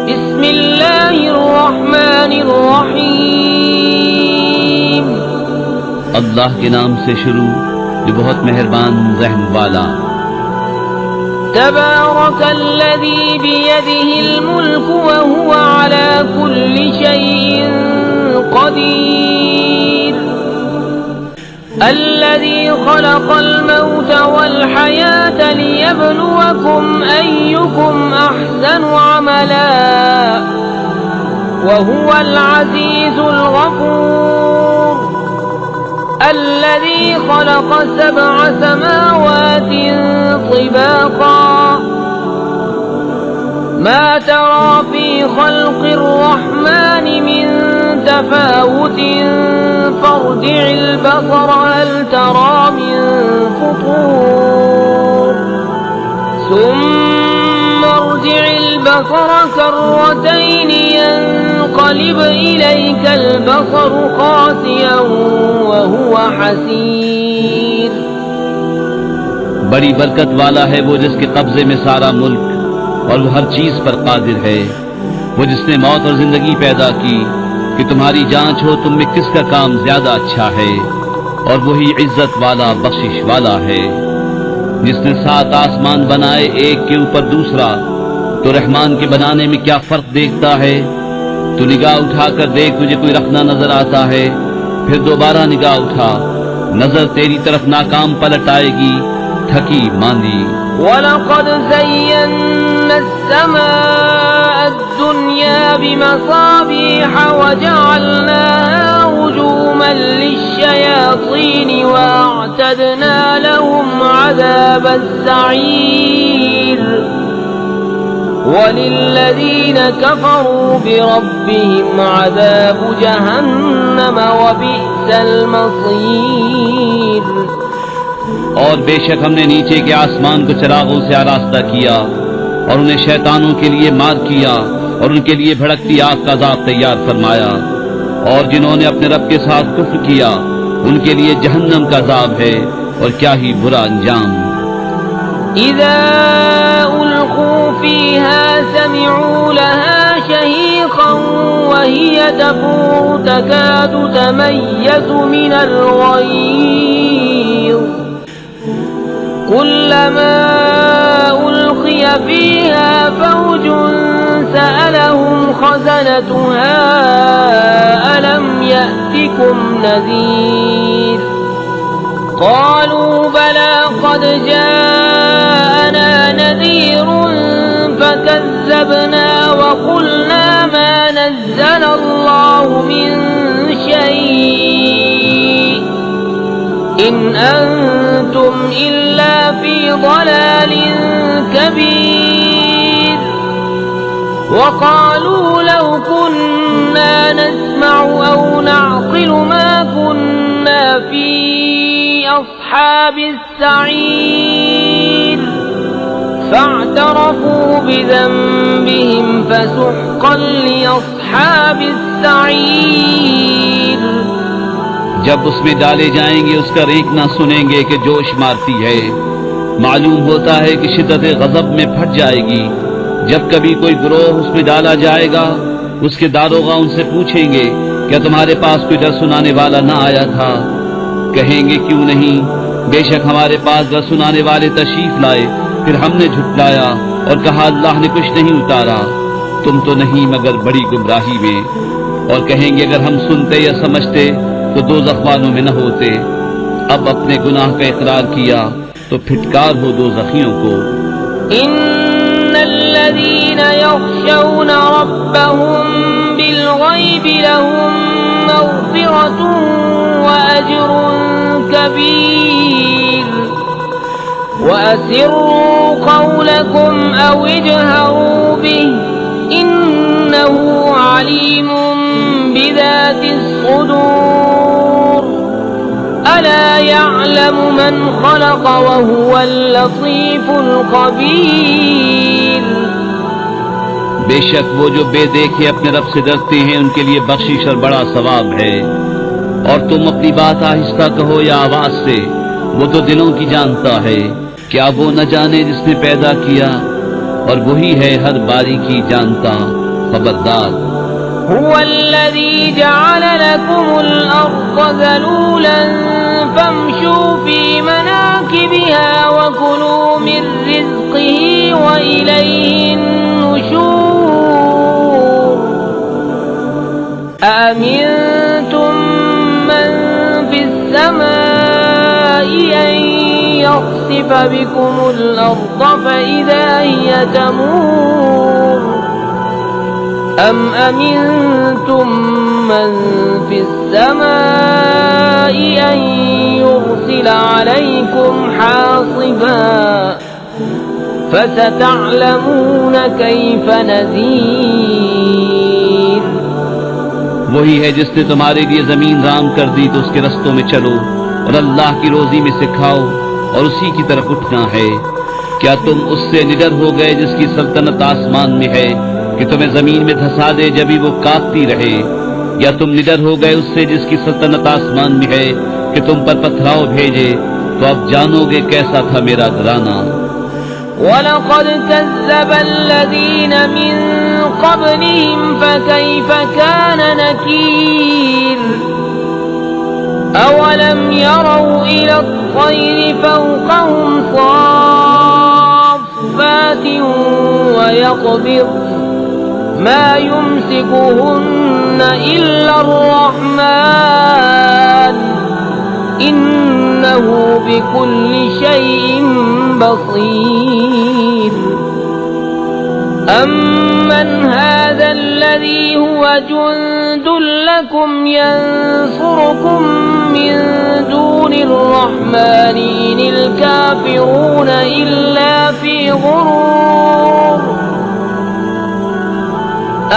बिस्मिल्लाहिर्रहमानिर्रहीम। अल्लाह के नाम से शुरू जो बहुत मेहरबान रहम वाला। तबारकल्लज़ी बियदिहिल मुल्क व हुवा अला कुल्लि शैइन क़दीर। अल्लज़ी खलक़ल मौत वल हयात लियब्लुवकुम अय्युकुम अहसनु अमला व हुवल अज़ीज़ुल गफ़ूर। الذي خلق 7 سماوات طباقا ما ترى في خلق الرحمن من تفاوت فارجع البصر هل ترى من فطور ثم ارجع البصر كرتين ينقلب إليك البصر خاسئا وهو حسير। बड़ी बरकत वाला है वो जिसके कब्जे में सारा मुल्क और वो हर चीज पर कादिर है। वो जिसने मौत और जिंदगी पैदा की कि तुम्हारी जांच हो तुम में किसका काम ज्यादा अच्छा है, और वही इज्जत वाला बख्शिश वाला है। जिसने 7 आसमान बनाए एक के ऊपर दूसरा, तो रहमान के बनाने में क्या फर्क देखता है। तू निगाह उठाकर देख, तुझे कोई रखना नजर आता है, फिर दोबारा निगाह उठा, नजर तेरी तरफ नाकाम पलट आएगी, थकी मांदी। वलक़द ज़य्यन्ना अस्समाअ अद्दुन्या बिमसाबीह वजअलनाहा रुजूमन लिश्शयातीन वअअतदना लहुम अज़ाबस्सईर। वलिल्लज़ीन कफ़रू बिरब्बिहिम अज़ाबु जहन्नम वबिअसल मसीर। और बेशक हमने नीचे के आसमान को चिरागों से आरास्ता किया और उन्हें शैतानों के लिए मार किया और उनके लिए भड़कती आग का अज़ाब तैयार फरमाया। और जिन्होंने अपने रब के साथ कुफ्र किया उनके लिए जहन्नम का अज़ाब है, और क्या ही बुरा अंजाम। इज़ा उल्क़ू फ़ीहा समिअू लहा शहीक़न व हिय तफ़ूरु तकादु तमय्यज़ु मिनल ग़यज़। कुल्लमा उल्क़िय फ़ीहा फ़ौजुन सअलहुम ख़ज़नतुहा अलम यअतिकुम नज़ीर। क़ालू बला क़द जाअना नज़ीरुन फ़कज़्ज़बना वक़ुल्ना मा नज़्ज़लल्लाहु मिन शै'इन इन अंतुम इल्ला फ़ी ज़लालिन कबीर। वक़ालू लौ कुन्ना नस्मअु औ नअक़िलु मा कुन्ना फ़ी अस्हाबिस सईर। फ़अतरफ़ू बिज़ंबिहिम फ़सुह्क़न लिअस्हाबिस सईर। जब उसमें डाले जाएंगे उसका रेंकना सुनेंगे कि जोश मारती है। मालूम होता है कि शिद्दत गज़ब में फट जाएगी। जब कभी कोई गिरोह उसमें डाला जाएगा, उसके दारोगा उनसे पूछेंगे क्या तुम्हारे पास कोई डर सुनाने वाला न आया था? कहेंगे क्यों नहीं, बेशक हमारे पास डर सुनाने वाले तशरीफ लाए, फिर हमने झुटलाया और कहा अल्लाह ने कुछ नहीं उतारा, तुम तो नहीं मगर बड़ी गुमराही में। और कहेंगे अगर हम सुनते या समझते तो दोज़ख वालों में न होते। अब अपने गुनाह का इकरार किया तो फिटकार हो दोज़खियों को। इन्नल्लज़ीना यख़शौना रब्बहुम बिलग़ैबि लहुम मग़फ़िरतुन व अज्रुन कबीर। वअसिर्रू क़ौलकुम औ इजहरू बिहि इन्नहु अलीमुम बिज़ातिस सुदूर। अला यअलमु मन ख़लक़ व हुवल लतीफ़ुल ख़बीर। बेशक वो जो बेदेखे अपने रब से डरते हैं उनके लिए बख्शिश और बड़ा सवाब है। और तुम अपनी बात आहिस्ता कहो या आवाज से, वो तो दिलों की जानता है। क्या वो न जाने जिसने पैदा किया, और वही है हर बारीकी जानता। खबरदार। هو الذي جعل لكم الأرض ذلولا فامشوا في مناكبها وكلوا من رزقه وإليه النشور أأمنتم من في السماء أن يخسف بكم الأرض فإذا هي تمور أم أمنتم من في السماء أن يرسل عليكم حاصبا فستعلمون كيف نذير वही है जिसने तुम्हारे लिए जमीन राम कर दी तो उसके रस्तों में चलो और अल्लाह की रोजी में से खाओ और उसी की तरफ उठना है। क्या तुम उससे निडर हो गए जिसकी सल्तनत आसमान में है कि तुम्हें जमीन में धंसा दे जब भी वो कांपती रहे, या तुम निडर हो गए उससे जिसकी सल्तनत आसमान में है कि तुम पर पथराव भेजे, तो अब जानोगे कैसा था मेरा डराना। वलक़द कज़्ज़ब अल्लज़ीन मिन क़ब्लिहिम फ़कैफ़ कान नकीर अवलम यरौ इला अत्तयरि फ़ौक़हुम साफ़्फ़ातिन वयक़बिज़ मा युमसिकुहुन्न इल्ला अर्रहमान इन्नहु बिकुल्लि शैइन बसीर अम्मन हाज़ल्लज़ी हुवा जुन्दुन लकुम यंसुरुकुम मिन दूनिर रहमानि इनिल काफ़िरून इल्ला फ़ी गुरूर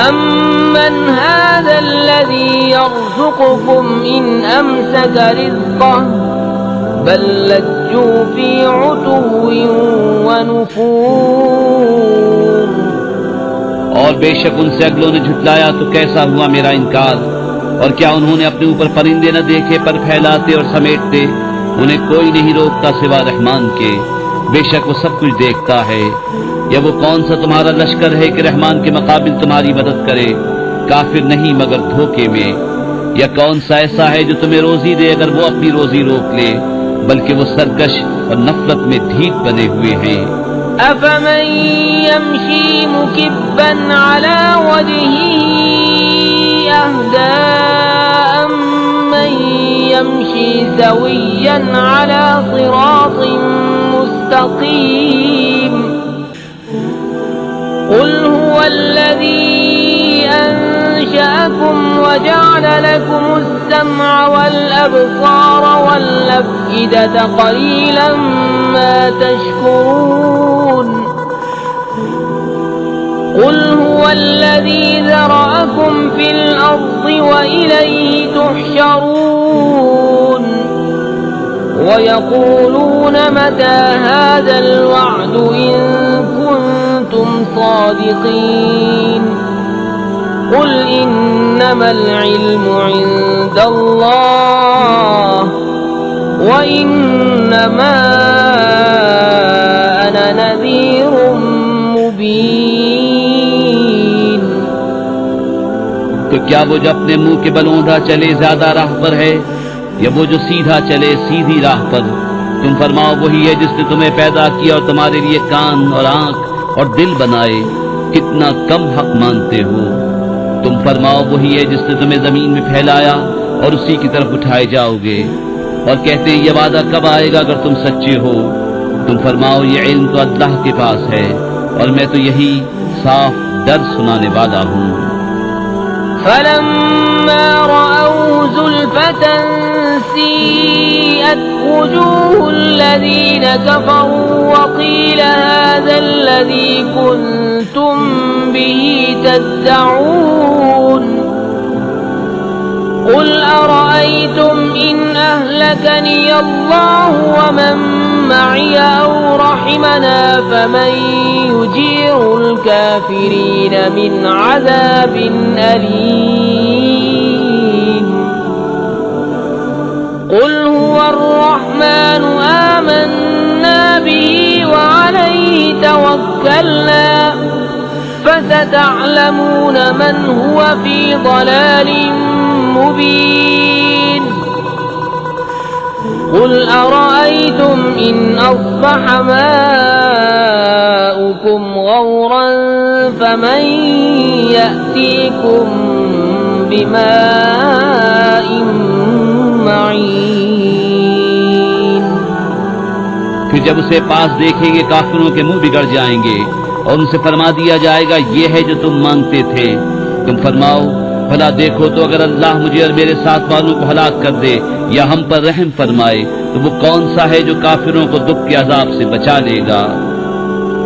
أَمَّنْ هَذَا الَّذِي يَرْزُقُكُمْ إِنْ أَمْسَكَ رِزْقَهُ بَلْ لَجُّوا فِي عُتُوٍّ وَنُفُورٍ। और बेशक उनसे अगलों ने झुटलाया तो कैसा हुआ मेरा इनकार, और क्या उन्होंने अपने ऊपर परिंदे न देखे पर फैलाते और समेटते, उन्हें कोई नहीं रोकता सिवा रहमान के, बेशक वो सब कुछ देखता है। या वो कौन सा तुम्हारा लश्कर है कि रहमान के मुकाबिल तुम्हारी मदद करे, काफिर नहीं मगर धोखे में। या कौन सा ऐसा है जो तुम्हें रोजी दे अगर वो अपनी रोजी रोक ले, बल्कि वो सरकश और नफरत में ढीठ बने हुए हैं। अफमन यमशी मुकिब्बन अला वजहिही अहदा अम्मन यमशी सविय्यन अला सिरातिन मुस्तकीम قل هو الذي أنشأكم وجعل لكم السمع والأبصار والأفئدة قليلا ما تشكرون قل هو الذي ذرأكم في الأرض وإليه تحشرون ويقولون متى هذا الوعد إن كنتم صادقين قل إنما العلم عند الله وإنما أنا نذير मुबीन। तो क्या वो जो अपने मुंह के बल औंधा चले ज्यादा राह पर है, या वो जो सीधा चले सीधी राह पर? तुम फरमाओ वही है जिसने तुम्हें पैदा किया और तुम्हारे लिए कान और आंख और दिल बनाए, कितना कम हक मानते हो। तुम फरमाओ वही है जिसने तुम्हें जमीन में फैलाया और उसी की तरफ उठाए जाओगे। और कहते हैं ये वादा कब आएगा अगर तुम सच्चे हो? तुम फरमाओ ये इल्म तो अल्लाह के पास है और मैं तो यही साफ दर्द सुनाने वाला हूँ। फलम्मा रअऊ ज़ुल्फ़तन सीअत वुजूहुल्लज़ीन कफ़रू वक़ील हाज़ाल्लज़ी कुन्तुम बिही तद्दऊन قل أرأيتم إن أهلكني الله ومن معي أو رحمنا فمن يجير الكافرين من عذاب أليم قل هو الرحمن آمنا به وعليه توكلنا فستعلمون من هو في ضلال مبين قل أرأيتم إن أصبح ماؤكم غورا فمن يأتيكم بماء معين। फिर जब उसे पास देखेंगे काफिरों के मुंह बिगड़ जाएंगे और उनसे फरमा दिया जाएगा ये है जो तुम मांगते थे। तुम फरमाओ भला देखो तो अगर अल्लाह मुझे और मेरे साथ वालों को हलाक कर दे या हम पर रहम फरमाए तो वो कौन सा है जो काफिरों को दुख के अजाब से बचा लेगा।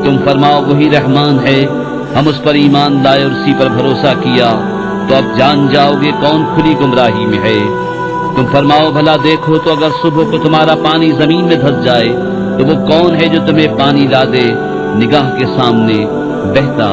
तुम फरमाओ वही रहमान है, हम उस पर ईमान लाए और उसी पर भरोसा किया तो अब जान जाओगे कौन खुली गुमराही में है। तुम फरमाओ भला देखो तो अगर सुबह को तुम्हारा पानी जमीन में धंस जाए तो वो कौन है जो तुम्हें पानी ला दे निगाह के सामने बहता